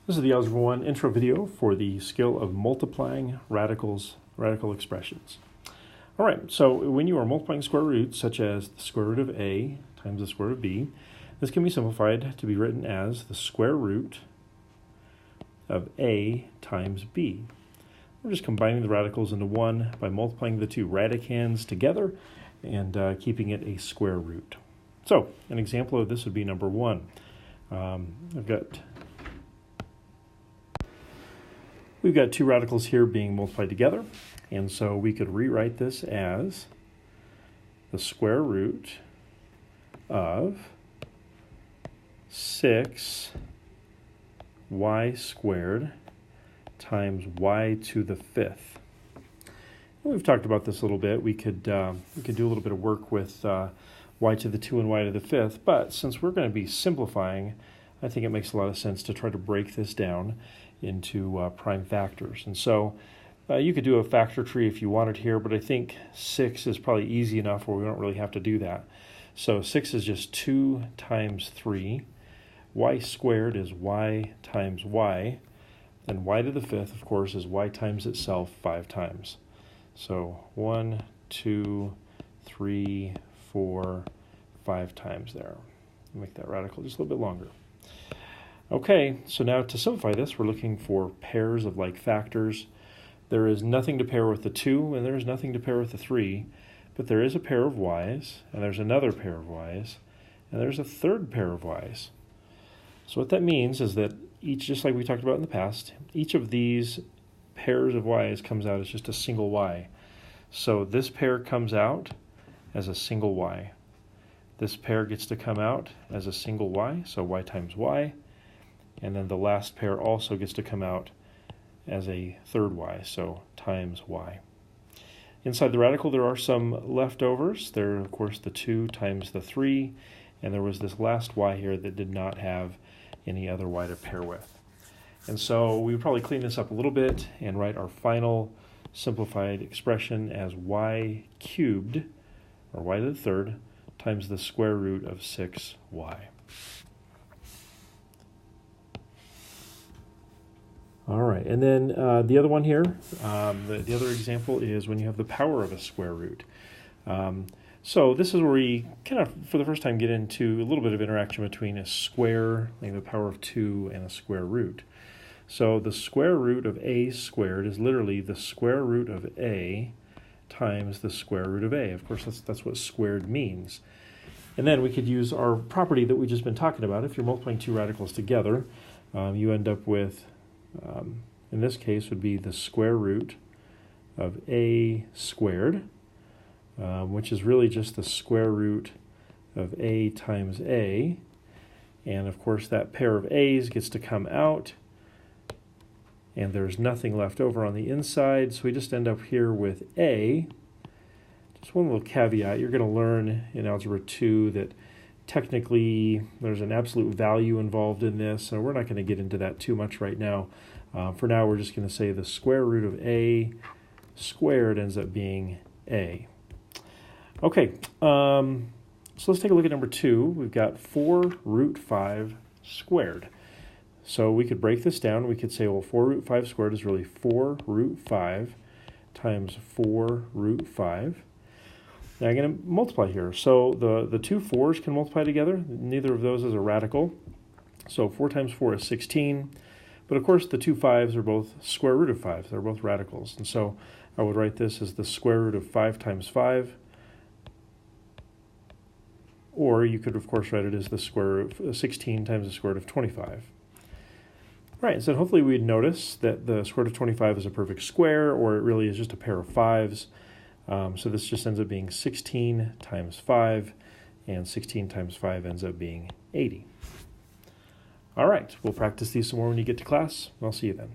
This is the Algebra 1 intro video for the skill of multiplying radical expressions. All right, so when you are multiplying square roots, such as the square root of a times the square root of b, this can be simplified to be written as the square root of a times b. We're just combining the radicals into one by multiplying the two radicands together and keeping it a square root. So an example of this would be number 1. We've got two radicals here being multiplied together, and so we could rewrite this as the square root of 6y squared times y to the 5th. And we've talked about this a little bit. We could do a little bit of work with y to the 2 and y to the 5th, but since we're going to be simplifying, I think it makes a lot of sense to try to break this down into prime factors. And so you could do a factor tree if you wanted here, but I think 6 is probably easy enough where we don't really have to do that. So 6 is just 2 times 3. Y squared is y times y. And y to the 5th, of course, is y times itself 5 times. So 1, 2, 3, 4, 5 times there. Make that radical just a little bit longer. Okay, so now to simplify this, we're looking for pairs of like factors. There is nothing to pair with the 2, and there is nothing to pair with the 3, but there is a pair of y's, and there's another pair of y's, and there's a third pair of y's. So what that means is that each, just like we talked about in the past, each of these pairs of y's comes out as just a single y. So this pair comes out as a single y. This pair gets to come out as a single y, so y times y. And then the last pair also gets to come out as a third y, so times y. Inside the radical, there are some leftovers. There are, of course, the 2 times the 3, and there was this last y here that did not have any other y to pair with. And so we would probably clean this up a little bit and write our final simplified expression as y cubed, or y to the third, times the square root of 6y. All right, and then the other one here, the other example is when you have the power of a square root. So this is where we kind of, for the first time, get into a little bit of interaction between a square, like the power of 2, and a square root. So the square root of a squared is literally the square root of a times the square root of a. Of course, that's what squared means. And then we could use our property that we've just been talking about. If you're multiplying two radicals together, you end up with, in this case, would be the square root of a squared, which is really just the square root of a times a. And of course, that pair of a's gets to come out, and there's nothing left over on the inside, so we just end up here with a. Just one little caveat, you're going to learn in Algebra 2 that technically there's an absolute value involved in this, so we're not going to get into that too much right now. For now, we're just going to say the square root of a squared ends up being a. Okay, so let's take a look at number 2. We've got 4 root 5 squared. So we could break this down. We could say, well, 4 root 5 squared is really 4 root 5 times 4 root 5. Now I'm going to multiply here. So the two 4's can multiply together. Neither of those is a radical. So 4 times 4 is 16. But of course, the two 5's are both square root of 5. They're both radicals. And so I would write this as the square root of 5 times 5. Or you could, of course, write it as the square root of 16 times the square root of 25. Right, so hopefully we'd notice that the square root of 25 is a perfect square, or it really is just a pair of 5's. So this just ends up being 16 times 5, and 16 times 5 ends up being 80. All right, we'll practice these some more when you get to class. I'll see you then.